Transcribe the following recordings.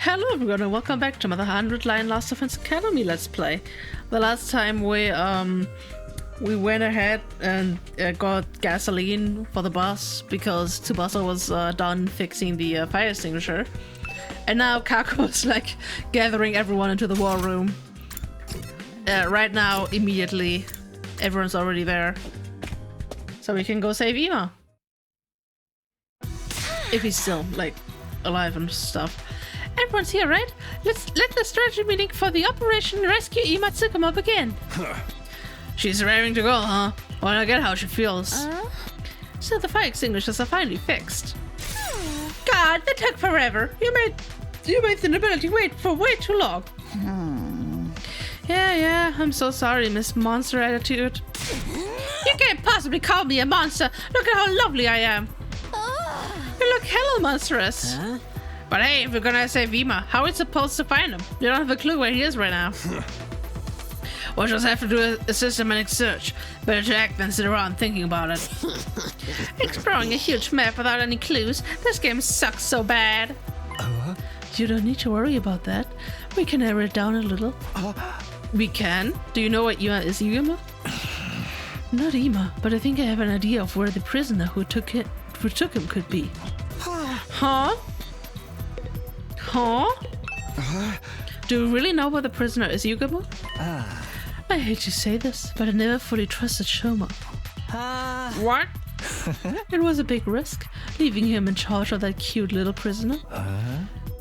Hello everyone and welcome back to another 100 Line Last Defense Academy Let's Play. The last time we went ahead and got gasoline for the bus because Tsubasa was done fixing the fire extinguisher. And now Kako is like gathering everyone into the war room. Right now, immediately, everyone's already there. So we can go save Ima. If he's still, like, alive and stuff. Everyone's here, right? Let the strategy meeting for the Operation Rescue Ima Tsukumo begin. She's raring to go, huh? Well, I get how she feels. So the fire extinguishers are finally fixed. God, that took forever. You made the nobility wait for way too long. Yeah, I'm so sorry, Miss Monster Attitude. You can't possibly call me a monster. Look at how lovely I am. You look hella monstrous. But hey, if we're gonna save Ima, how are we supposed to find him? You don't have a clue where he is right now. We'll just have to do a systematic search. Better to act than sit around thinking about it. Exploring a huge map without any clues. This game sucks so bad. You don't need to worry about that. We can narrow it down a little. We can? Do you know what Ima is, Ima? Not Ima, but I think I have an idea of where the prisoner who took him could be. Huh? Do you really know where the prisoner is, Yugamo? I hate to say this, but I never fully trusted Shoma. What? It was a big risk, leaving him in charge of that cute little prisoner.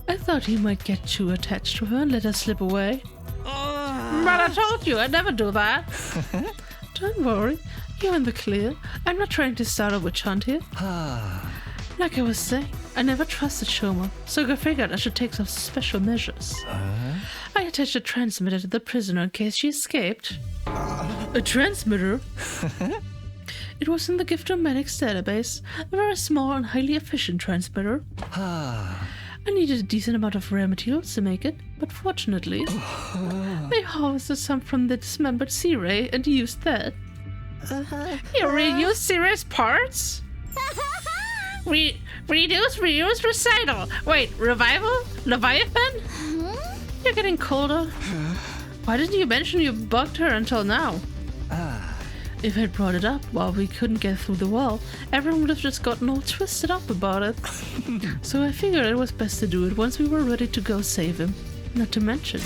I thought he might get too attached to her and let her slip away. But I told you, I'd never do that. Don't worry, you're in the clear. I'm not trying to start a witch hunt here. Like I was saying, I never trusted Shoma, so I figured I should take some special measures. I attached a transmitter to the prisoner in case she escaped. A transmitter? It was in the Gift-O-Matic's database, a very small and highly efficient transmitter. I needed a decent amount of rare materials to make it, but fortunately, they harvested some from the dismembered Sirei and used that. You reused Sirei's parts? Reduce, reuse, recycle. Wait, revival? Leviathan? You're getting colder. Why didn't you mention you bugged her until now? If I'd brought it up while we couldn't get through the wall, everyone would have just gotten all twisted up about it. So I figured it was best to do it once we were ready to go save him. Not to mention,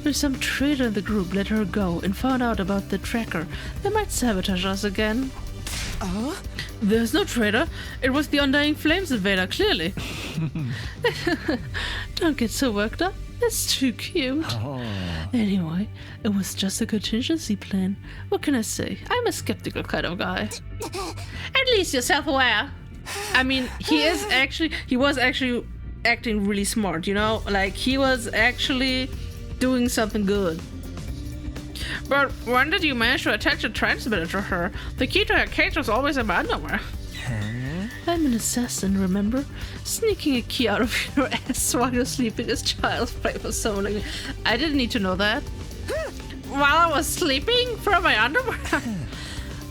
if some traitor in the group let her go and found out about the tracker, they might sabotage us again. There's no traitor. It was the Undying Flames invader, clearly. Don't get so worked up. It's too cute. Anyway, it was just a contingency plan. What can I say? I'm a skeptical kind of guy. At least you're self-aware. I mean, he was actually acting really smart, you know? Like, he was actually doing something good. But when did you manage to attach a transmitter to her? The key to her cage was always in my underwear. I'm an assassin, remember? Sneaking a key out of your ass while you're sleeping is child's play for someone like me. I didn't need to know that. While I was sleeping? From my underwear?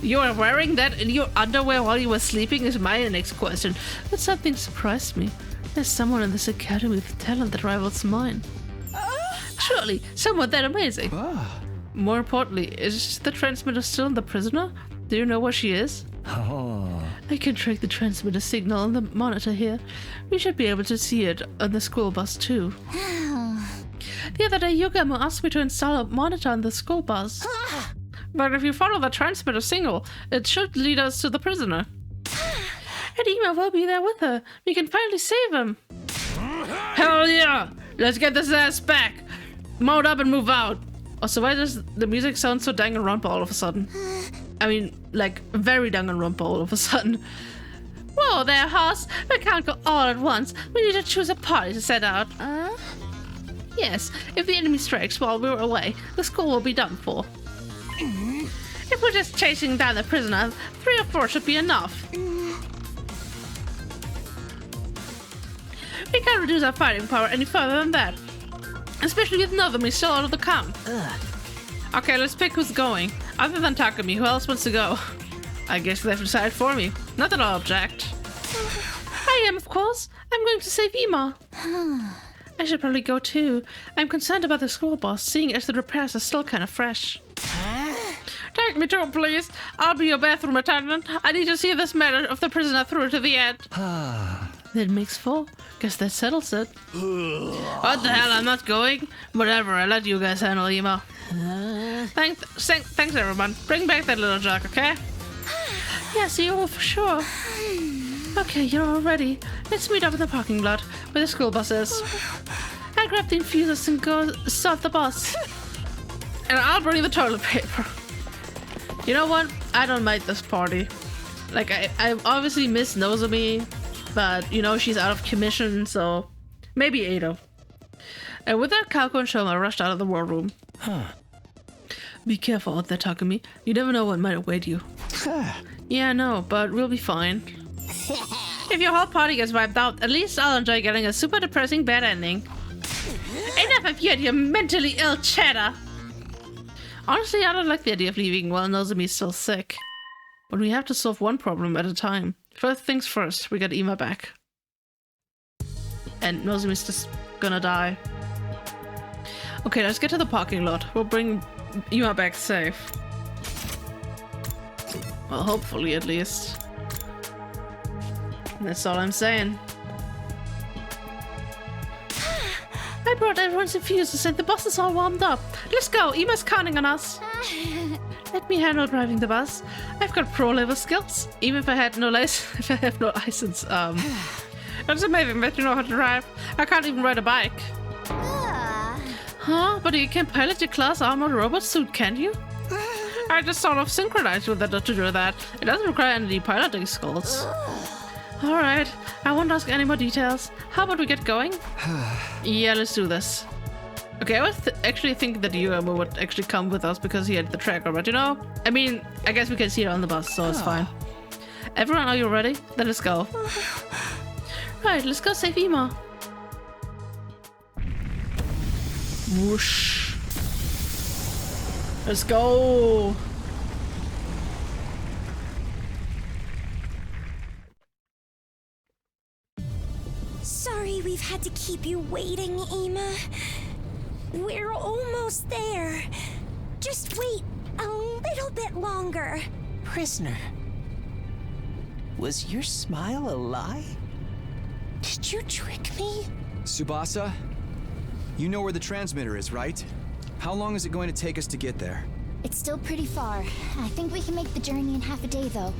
You were wearing that in your underwear while you were sleeping is my next question. But something surprised me. There's someone in this academy with talent that rivals mine. Surely, someone that amazing. More importantly, is the transmitter still in the prisoner? Do you know where she is? I can track the transmitter signal on the monitor here. We should be able to see it on the school bus too. The other day, Yugamo asked me to install a monitor on the school bus. But if you follow the transmitter signal, it should lead us to the prisoner. And Ima will be there with her. We can finally save him. Hell yeah! Let's get this ass back. Mount up and move out. Also, why does the music sound so Danganronpa all of a sudden? I mean, like, very Danganronpa all of a sudden. Whoa there, Hoss. We can't go all at once. We need to choose a party to set out. Yes, if the enemy strikes while we're away, the school will be done for. If we're just chasing down the prisoner, 3 or 4 should be enough. We can't reduce our fighting power any further than that. Especially with Nozomi still out of the camp. Okay, let's pick who's going. Other than Takumi, who else wants to go? I guess they've decided for me. Not that I'll object. I am, of course. I'm going to save Ima. I should probably go too. I'm concerned about the school bus, seeing as the repairs are still kind of fresh. Take me too, please. I'll be your bathroom attendant. I need to see this matter of the prisoner through to the end. That makes 4. Guess that settles it. What the hell? I'm not going. Whatever. I'll let you guys handle emo. Thanks, everyone. Bring back that little jerk, okay? Yeah, see you all for sure. Okay, you're all ready. Let's meet up in the parking lot where the school bus is. I'll grab the infusers and go start the bus. And I'll bring the toilet paper. You know what? I don't mind this party. Like, I obviously miss Nozomi, but, you know, she's out of commission, so maybe Edo. And with that, Kako and Shoma rushed out of the war room. Be careful out there, Takumi. You never know what might await you. Yeah, I know, but we'll be fine. If your whole party gets wiped out, at least I'll enjoy getting a super depressing bad ending. Enough of you and your mentally ill chatter! Honestly, I don't like the idea of leaving while Nozomi's still sick. But we have to solve one problem at a time. First things first, we got Ima back. And Nozomi's just gonna die. Okay, let's get to the parking lot. We'll bring Ima back safe. Well, hopefully at least. That's all I'm saying. I brought everyone's infusers and the bus is all warmed up. Let's go, Ima's counting on us. Let me handle driving the bus. I've got pro-level skills, even if I have no license. That's amazing that you know how to drive. I can't even ride a bike. Huh? But you can pilot your class armored robot suit, can't you? I just sort of synchronized with it to do that. It doesn't require any piloting skills. Alright, I won't ask any more details. How about we get going? Yeah, let's do this. Okay, I was actually thinking that Yuama would actually come with us because he had the tracker, but you know, I mean, I guess we can see it on the bus, so it's fine. Everyone, are you ready? Then let's go. Right, let's go save Ima. Whoosh. Let's go. Sorry we've had to keep you waiting, Ima. We're almost there. Just wait a little bit longer. Prisoner, was your smile a lie? Did you trick me? Tsubasa, you know where the transmitter is, right? How long is it going to take us to get there? It's still pretty far. I think we can make the journey in half a day, though.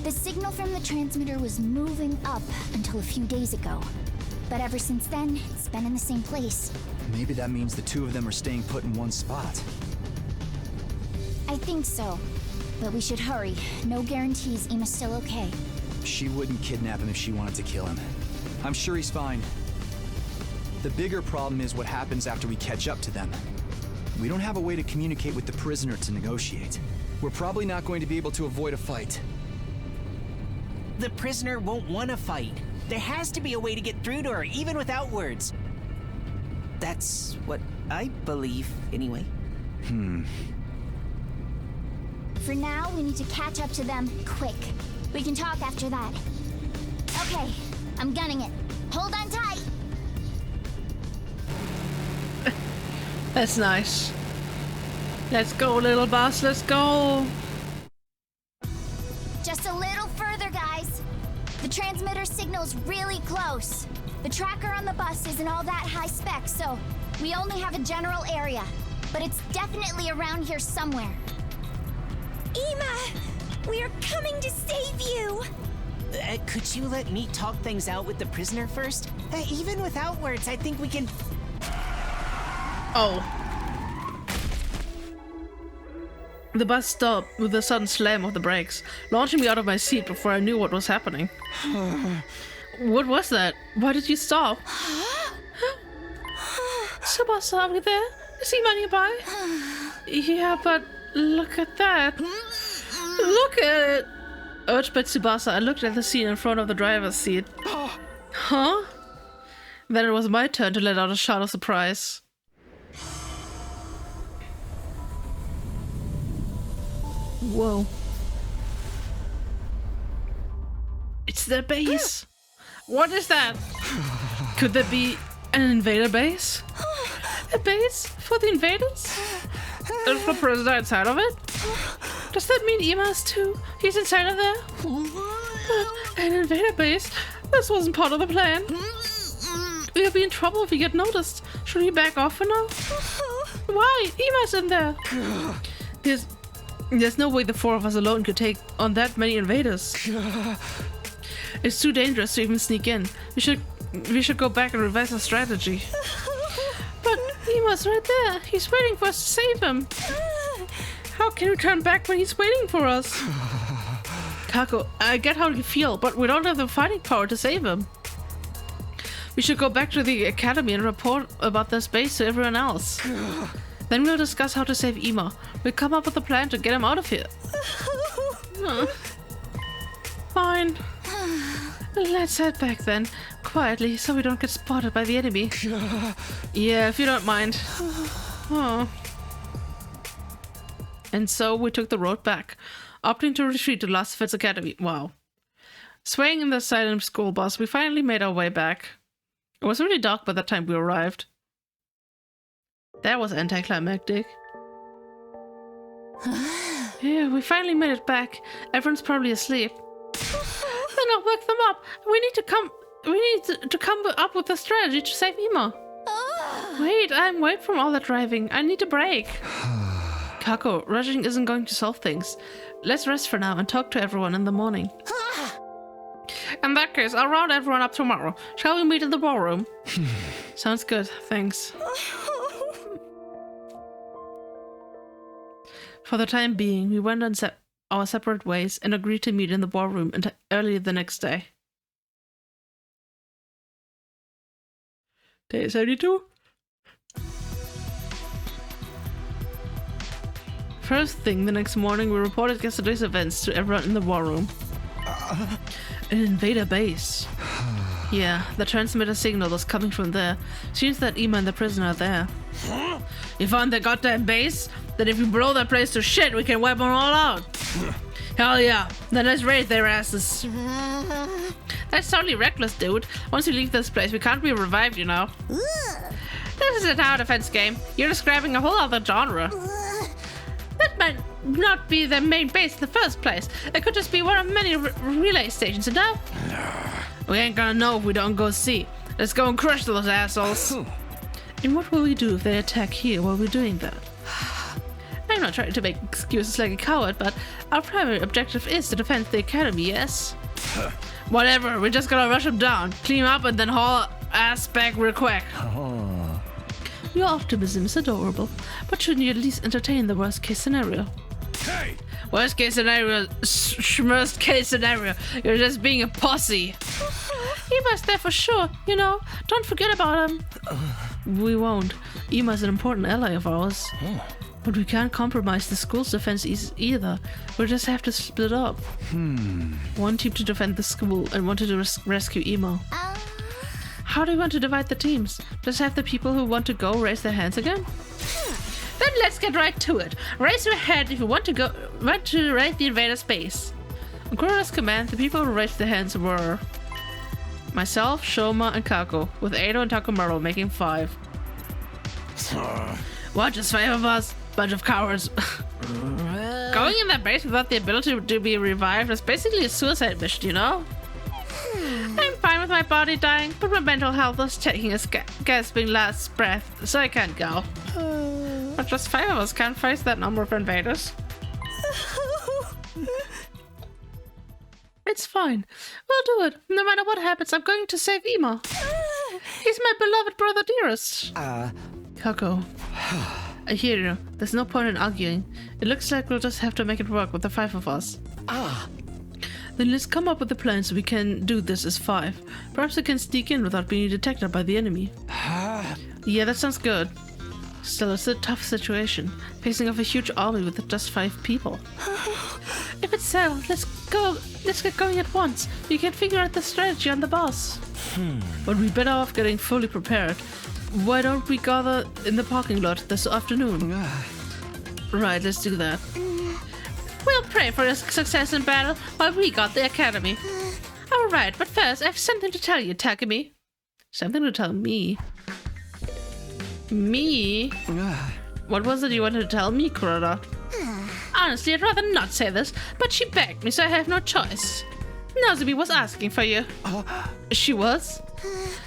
The signal from the transmitter was moving up until a few days ago. But ever since then, it's been in the same place. Maybe that means the two of them are staying put in one spot. I think so. But we should hurry. No guarantees Ima's still okay. She wouldn't kidnap him if she wanted to kill him. I'm sure he's fine. The bigger problem is what happens after we catch up to them. We don't have a way to communicate with the prisoner to negotiate. We're probably not going to be able to avoid a fight. The prisoner won't want to fight. There has to be a way to get through to her, even without words. That's what I believe, anyway. For now, we need to catch up to them quick. We can talk after that. Okay, I'm gunning it. Hold on tight. That's nice. Let's go, little boss, let's go. Just a little further, guys. The transmitter signal's really close. The tracker on the bus isn't all that high spec, so we only have a general area. But it's definitely around here somewhere. Ima! We're coming to save you! Could you let me talk things out with the prisoner first? Even without words, I think we can... Oh. The bus stopped with a sudden slam of the brakes, launching me out of my seat before I knew what was happening. What was that? Why did you stop? Tsubasa, are we there? Is Ima nearby? Yeah, but look at that. Look at it! Urged by Tsubasa, I looked at the scene in front of the driver's seat. Huh? Then it was my turn to let out a shout of surprise. Whoa. It's their base. What is that? Could there be an invader base? A base for the invaders? There's the prisoner inside of it? Does that mean Ima's too? He's inside of there? But an invader base? This wasn't part of the plan. We'll be in trouble if we get noticed. Should we back off for now? Why? Ima's in there. There's no way the four of us alone could take on that many invaders. It's too dangerous to even sneak in. We should go back and revise our strategy. But Ima's right there. He's waiting for us to save him. How can we turn back when he's waiting for us? Kako, I get how you feel, but we don't have the fighting power to save him. We should go back to the academy and report about this base to everyone else. Then we'll discuss how to save Ima. We'll come up with a plan to get him out of here. Fine. Let's head back then, quietly, so we don't get spotted by the enemy. Yeah, if you don't mind. Oh. And so we took the road back, opting to retreat to Last Fit's Academy. Wow. Swaying in the silent school bus, we finally made our way back. It was really dark by the time we arrived. That was anticlimactic. Yeah, we finally made it back. Everyone's probably asleep. Then I'll wake them up. We need to come up with a strategy to save Ima. Wait, I'm awake from all that driving. I need a break. Kako, rushing isn't going to solve things. Let's rest for now and talk to everyone in the morning. In that case, I'll round everyone up tomorrow. Shall we meet in the ballroom? Sounds good, thanks. For the time being, we went on our separate ways and agreed to meet in the ballroom early the next day. Day 72. First thing the next morning, we reported yesterday's events to everyone in the ballroom. An invader base. Yeah, the transmitter signal was coming from there. Seems that Ima and the prisoner are there. You found their goddamn base? Then if we blow that place to shit, we can wipe them all out. Hell yeah, then let's raid their asses. That's totally reckless, dude. Once we leave this place, we can't be revived, you know. This is a tower defense game. You're describing a whole other genre. That might not be the main base in the first place. It could just be one of many relay stations, you know? We ain't gonna know if we don't go see. Let's go and crush those assholes. And what will we do if they attack here while we're doing that? I'm not trying to make excuses like a coward, but our primary objective is to defend the academy, yes? Whatever, we're just gonna rush them down, clean up, and then haul ass back real quick. Your optimism is adorable, but shouldn't you at least entertain the worst case scenario? Hey! Worst case scenario, worst case scenario, you're just being a pussy. Ima's there for sure, you know, don't forget about him. We won't. Ima's an important ally of ours. But we can't compromise the school's defense either. We'll just have to split up. One team to defend the school and one to rescue Ima. How do you want to divide the teams? Just have the people who want to go raise their hands again? Then let's get right to it. Raise your hand if you want to raid the invaders' base. On Kuroda's command, the people who raised their hands were myself, Shoma, and Kako, with Edo and Takumaro making 5. What, just 5 of us? Bunch of cowards. Going in that base without the ability to be revived is basically a suicide mission, you know? I'm fine with my body dying, but my mental health is taking a gasping last breath, so I can't go. But just 5 of us can't face that number of invaders. It's fine. We'll do it. No matter what happens, I'm going to save Ima. He's my beloved brother dearest. Kako. I hear you. There's no point in arguing. It looks like we'll just have to make it work with the 5 of us. Then let's come up with a plan so we can do this as 5. Perhaps we can sneak in without being detected by the enemy. Yeah, that sounds good. Still, it's a tough situation, facing off a huge army with just 5 people. If it's so, let's get going at once. We can figure out the strategy on the bus. But we're better off getting fully prepared. Why don't we gather in the parking lot this afternoon? Right, let's do that. We'll pray for your success in battle while we got the academy. Alright, but first, I have something to tell you, Takumi. Something to tell me? Me? What was it you wanted to tell me, Kuroda? Honestly, I'd rather not say this, but she begged me, so I have no choice. Nozomi was asking for you. She was?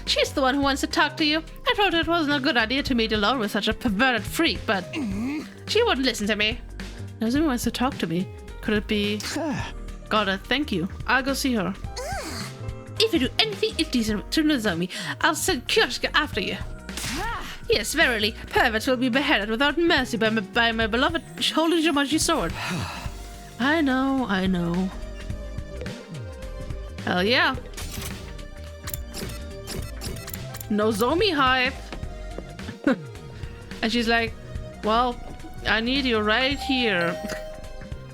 She's the one who wants to talk to you. I thought it wasn't a good idea to meet alone with such a perverted freak, but she wouldn't listen to me. Nozomi wants to talk to me. Could it be... Got it, thank you. I'll go see her. If you do anything indecent to Nozomi, I'll send Kyoshika after you. Yes, verily, perverts will be beheaded without mercy by my beloved holy Jumanji sword. I know. Hell yeah. Nozomi hype. And she's like, well, I need you right here.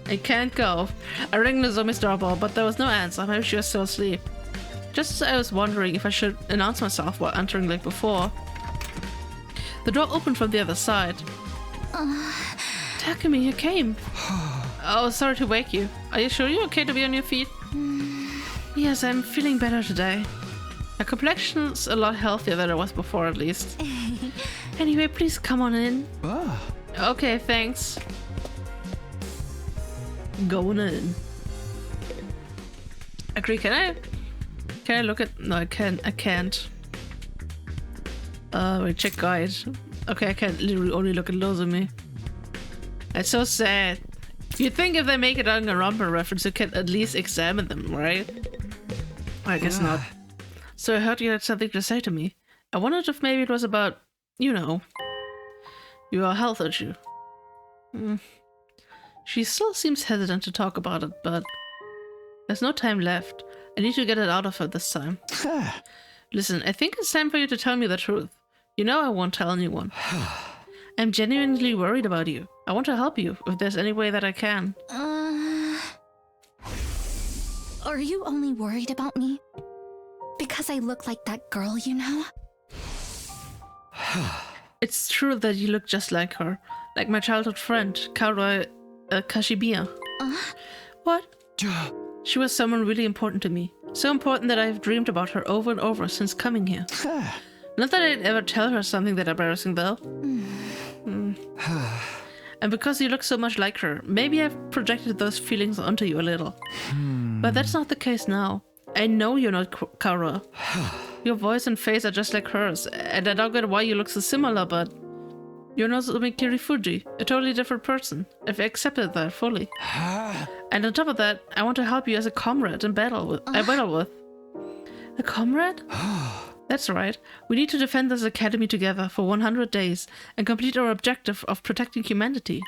I can't go. I rang Nozomi's doorbell, but there was no answer. Maybe she was still asleep. Just as I was wondering if I should announce myself while entering like before, the door opened from the other side. Takumi, you came. Oh, sorry to wake you. Are you sure you're okay to be on your feet? Yes, I'm feeling better today. My complexion's a lot healthier than it was before, at least. Anyway, please come on in. Okay, thanks. Going in. Agree, can I look at... No, I can't. Wait, check guide. Okay, I can literally only look at Nozomi. It's so sad. You'd think if they make a Danganronpa reference, you can at least examine them, right? I guess not. So I heard you had something to say to me. I wondered if maybe it was about, you know, your health issue. She still seems hesitant to talk about it, but there's no time left. I need to get it out of her this time. Listen, I think it's time for you to tell me the truth. You know I won't tell anyone. I'm genuinely worried about you. I want to help you, if there's any way that I can. Are you only worried about me? Because I look like that girl, you know? It's true that you look just like her. Like my childhood friend, Karo Kashibiya. What? She was someone really important to me. So important that I've dreamed about her over and over since coming here. Not that I'd ever tell her something that embarrassing, though. And because you look so much like her, maybe I've projected those feelings onto you a little. But that's not the case now. I know you're not Kara. Your voice and face are just like hers, and I don't get why you look so similar, but... You're Nozomi Kirifuji, a totally different person. I've accepted that fully. And on top of that, I want to help you as a comrade in battle with. A comrade? That's right. We need to defend this academy together for 100 days and complete our objective of protecting humanity.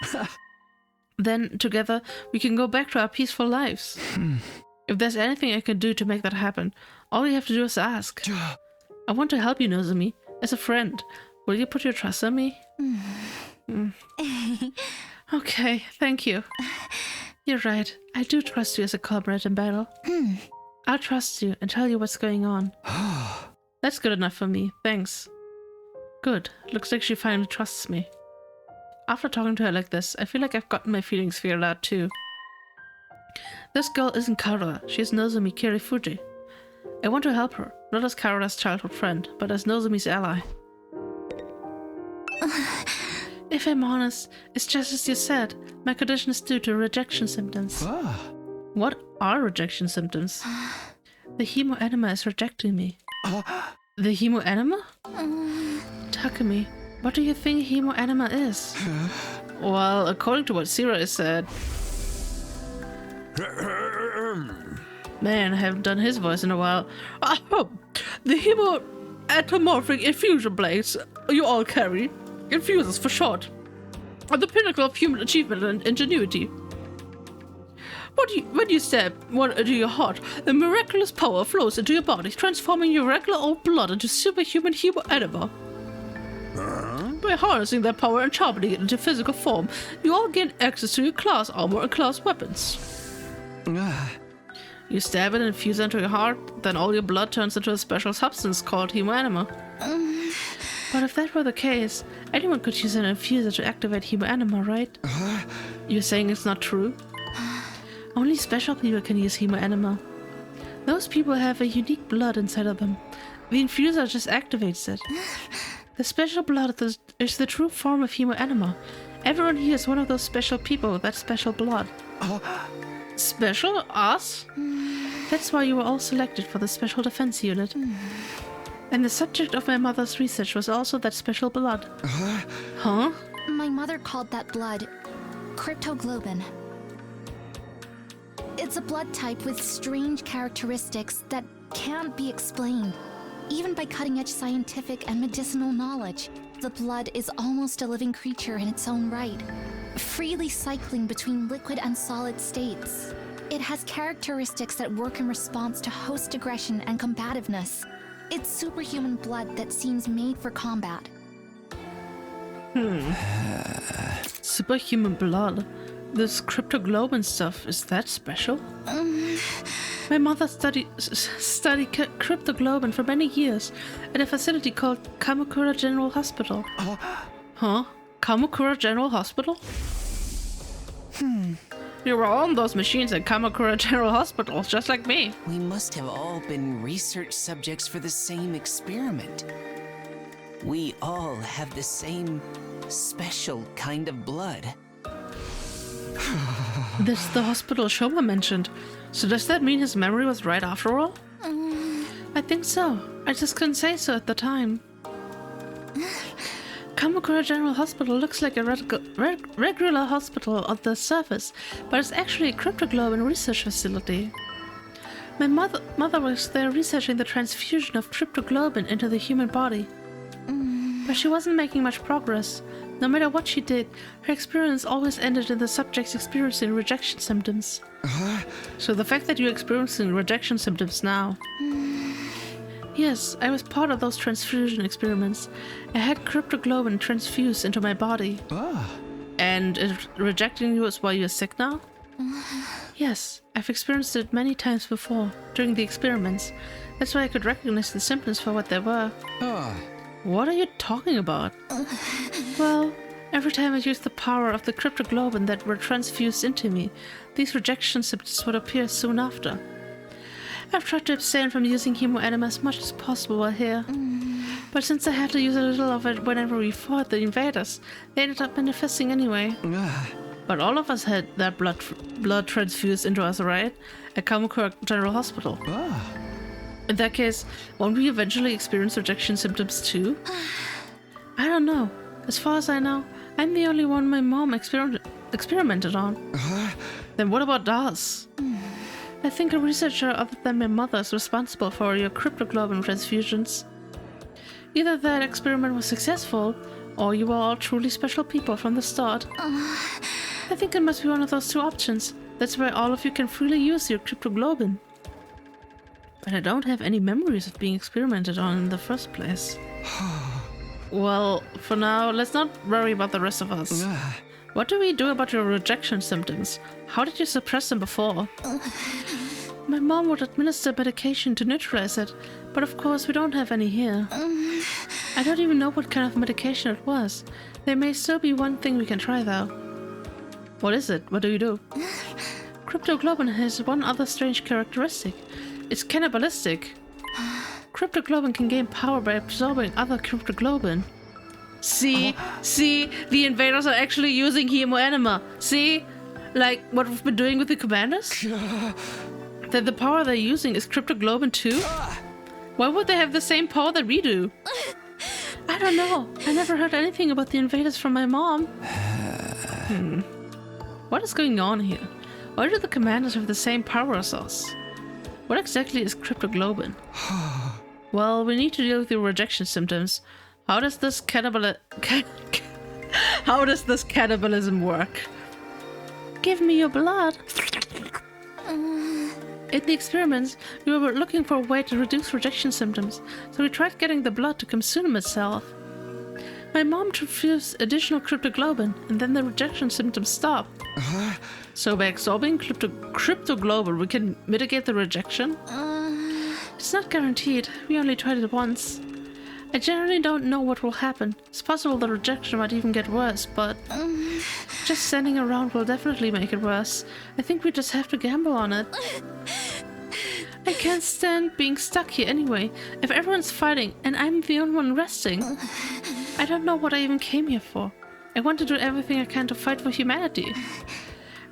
Then, together, we can go back to our peaceful lives. If there's anything I can do to make that happen, all you have to do is ask. I want to help you, Nozomi, as a friend. Will you put your trust in me? Okay, thank you. You're right. I do trust you as a comrade in battle. I'll trust you and tell you what's going on. That's good enough for me, thanks. Good. Looks like she finally trusts me. After talking to her like this, I feel like I've gotten my feelings figured out too. This girl isn't Kara, she's Nozomi Kirifuji. I want to help her, not as Kara's childhood friend, but as Nozomi's ally. If I'm honest, it's just as you said. My condition is due to rejection symptoms. What are rejection symptoms? The Hemoanima is rejecting me. The Hemoanima? Takumi, what do you think Hemoanima is? Well, according to what Sirei said... Man, I haven't done his voice in a while. The hemoanthomorphic infusion blades you all carry. Infuses for short. Are the pinnacle of human achievement and ingenuity. When you stab one into your heart, the miraculous power flows into your body, transforming your regular old blood into superhuman hemoanima. By harnessing that power and sharpening it into physical form, you all gain access to your class armor and class weapons. You stab it and infuse it into your heart, then all your blood turns into a special substance called Hemoanima. But if that were the case, anyone could use an infuser to activate Hemoanima, right? You're saying it's not true? Only special people can use Hemoanima. Those people have a unique blood inside of them, The infuser just activates it. The special blood is the true form of Hemoanima. Everyone here is one of those special people with that special blood. Special? Us? That's why you were all selected for the Special Defense Unit. And the subject of my mother's research was also that special blood. Huh? My mother called that blood cryptoglobin. It's a blood type with strange characteristics that can't be explained, even by cutting-edge scientific and medicinal knowledge. The blood is almost a living creature in its own right, freely cycling between liquid and solid states. It has characteristics that work in response to host aggression and combativeness. It's superhuman blood that seems made for combat. Superhuman blood? This cryptoglobin stuff, is that special? My mother studied cryptoglobin for many years at a facility called Kamakura General Hospital. Huh? Kamakura General Hospital? You were on those machines at Kamakura General Hospital, just like me. We must have all been research subjects for the same experiment. We all have the same special kind of blood. That's the hospital Shoma mentioned. So does that mean his memory was right after all? I think so. I just couldn't say so at the time. Kamakura General Hospital looks like a regular hospital on the surface, but it's actually a cryptoglobin research facility. My mother was there researching the transfusion of cryptoglobin into the human body. But she wasn't making much progress. No matter what she did, her experience always ended in the subject's experiencing rejection symptoms. So the fact that you're experiencing rejection symptoms now... Yes, I was part of those transfusion experiments. I had cryptoglobin transfused into my body. And rejecting you is why you're sick now? Yes, I've experienced it many times before, during the experiments. That's why I could recognize the symptoms for what they were. What are you talking about? Well, every time I used the power of the cryptoglobin that were transfused into me, these rejection symptoms would appear soon after. I've tried to abstain from using Hemoanima as much as possible while here. But since I had to use a little of it whenever we fought the Invaders, they ended up manifesting anyway. But all of us had that blood transfused into us, right? At Kamakura General Hospital. In that case, won't we eventually experience rejection symptoms too? I don't know. As far as I know, I'm the only one my mom experimented on. Then what about us? I think a researcher other than my mother is responsible for your cryptoglobin transfusions. Either that experiment was successful, or you were all truly special people from the start. I think it must be one of those two options. That's why all of you can freely use your cryptoglobin. But I don't have any memories of being experimented on in the first place. Well, for now, let's not worry about the rest of us. What do we do about your rejection symptoms? How did you suppress them before? My mom would administer medication to neutralize it, but of course we don't have any here. I don't even know what kind of medication it was. There may still be one thing we can try though. What is it? What do you do? Cryptoglobin has one other strange characteristic. It's cannibalistic. Cryptoglobin can gain power by absorbing other cryptoglobin. See, the invaders are actually using Hemoanima. See, like what we've been doing with the commanders? That the power they're using is cryptoglobin too? Why would they have the same power that we do? I don't know. I never heard anything about the invaders from my mom. What is going on here? Why do the commanders have the same power as us? What exactly is cryptoglobin? Well, we need to deal with your rejection symptoms. How does this cannibalism work? Give me your blood. In the experiments, we were looking for a way to reduce rejection symptoms, so we tried getting the blood to consume itself. My mom transfused additional cryptoglobin, and then the rejection symptoms stopped. So by absorbing cryptoglobin, we can mitigate the rejection? It's not guaranteed. We only tried it once. I generally don't know what will happen. It's possible the rejection might even get worse, but just standing around will definitely make it worse. I think we just have to gamble on it. I can't stand being stuck here anyway. If everyone's fighting and I'm the only one resting, I don't know what I even came here for. I want to do everything I can to fight for humanity.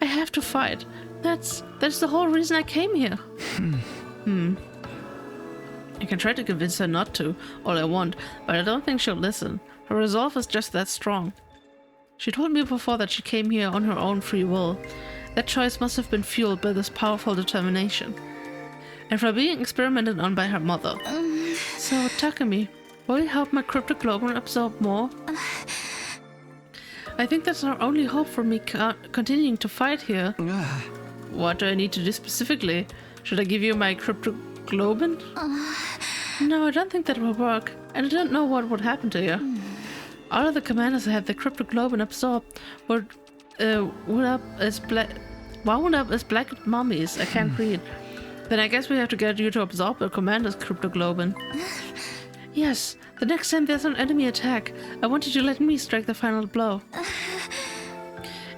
I have to fight. That's the whole reason I came here. I can try to convince her not to, all I want, but I don't think she'll listen. Her resolve is just that strong. She told me before that she came here on her own free will. That choice must have been fueled by this powerful determination. And for being experimented on by her mother. So, Takumi, will you help my cryptoglobin absorb more? I think that's our only hope for me continuing to fight here. What do I need to do specifically? Should I give you my cryptoglobin? No, I don't think that will work. And I don't know what would happen to you. All of the commanders that had the cryptoglobin absorbed were wound up as black mummies. I can't read. Then I guess we have to get you to absorb the commander's cryptoglobin. Yes, the next time there's an enemy attack, I want you to let me strike the final blow.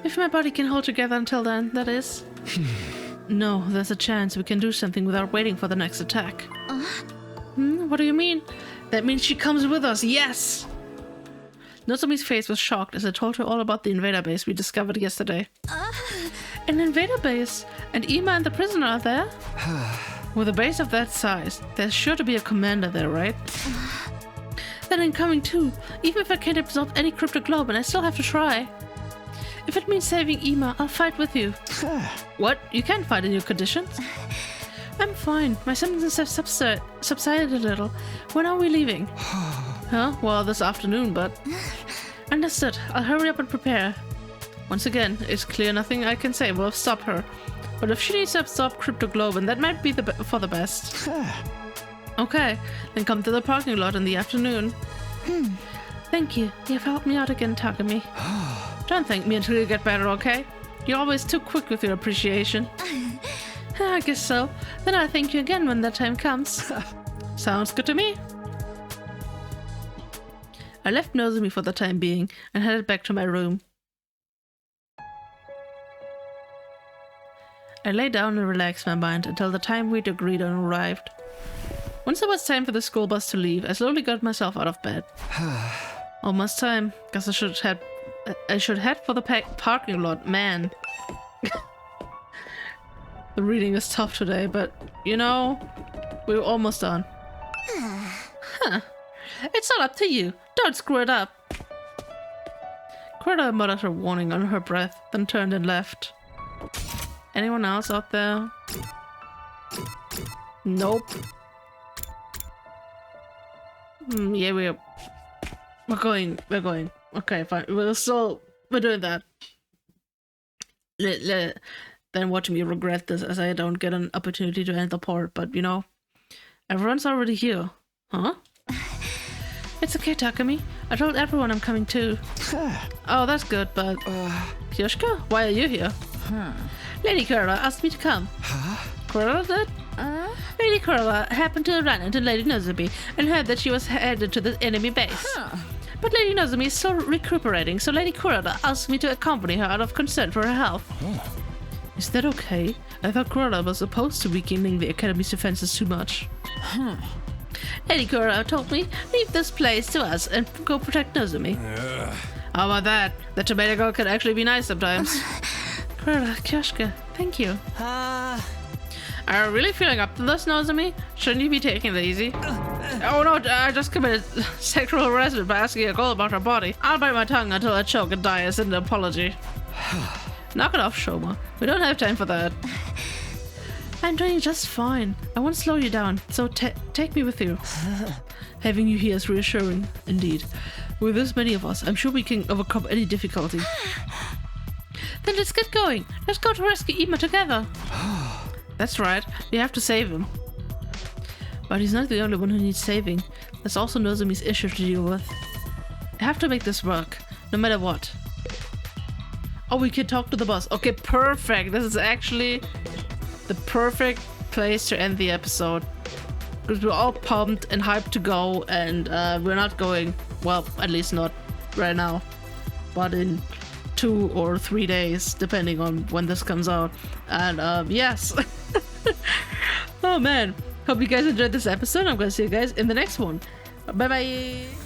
If my body can hold together until then, that is. No, there's a chance we can do something without waiting for the next attack. What do you mean? That means she comes with us, yes! Nozomi's face was shocked as I told her all about the invader base we discovered yesterday. An invader base? And Ima and the prisoner are there? With a base of that size, there's sure to be a commander there, right? Then I'm coming too. Even if I can't absorb any cryptoglobin, I still have to try. If it means saving Ima, I'll fight with you. What? You can't fight in your conditions? I'm fine. My symptoms have subsided a little. When are we leaving? Huh? Well, this afternoon, but... Understood. I'll hurry up and prepare. Once again, it's clear nothing I can say will stop her. But if she needs to absorb cryptoglobin, that might be for the best. Okay, then come to the parking lot in the afternoon. Thank you. You've helped me out again, Takumi. Don't thank me until you get better, okay? You're always too quick with your appreciation. I guess so. Then I'll thank you again when that time comes. Sounds good to me. I left Nozomi for the time being and headed back to my room. I lay down and relaxed my mind until the time we'd agreed on arrived. Once it was time for the school bus to leave, I slowly got myself out of bed. Almost time. Guess I should head for the parking lot, man. The reading is tough today, but you know, we're almost done. It's all up to you. Don't screw it up. Kotaro muttered her warning under her breath, then turned and left. Anyone else out there? Nope. Yeah, we're going. Okay, fine. We're doing that. Then watch me regret this as I don't get an opportunity to end the part, but you know, everyone's already here. Huh? It's okay, Takumi. I told everyone I'm coming too. Oh, that's good, but... Kyoshika, why are you here? Lady Kurara asked me to come. Kurara did? Lady Kurara happened to run into Lady Nozomi and heard that she was headed to the enemy base. But Lady Nozomi is still recuperating, so Lady Kurara asked me to accompany her out of concern for her health. Is that okay? I thought Kurara was opposed to weakening the Academy's defenses too much. Lady Kurara told me, leave this place to us and go protect Nozomi. How about that? The tomato girl can actually be nice sometimes. Kurara, Kyoshika, thank you. Are you really feeling up to this, Nozomi? Shouldn't you be taking it easy? Oh no, I just committed sexual harassment by asking a girl about her body. I'll bite my tongue until I choke and die as an apology. Knock it off, Shoma. We don't have time for that. I'm doing just fine. I won't slow you down, so take me with you. Having you here is reassuring, indeed. With this many of us, I'm sure we can overcome any difficulty. Then let's get going. Let's go to rescue Ima together. That's right. We have to save him. But he's not the only one who needs saving. There's also Nozomi's issue to deal with. I have to make this work, no matter what. Oh, we can talk to the boss. Okay, perfect. This is actually the perfect place to end the episode. Because we're all pumped and hyped to go, and we're not going, well, at least not right now, but in 2 or 3 days, depending on when this comes out. And yes. Oh man. Hope you guys enjoyed this episode. I'm gonna see you guys in the next one. Bye bye.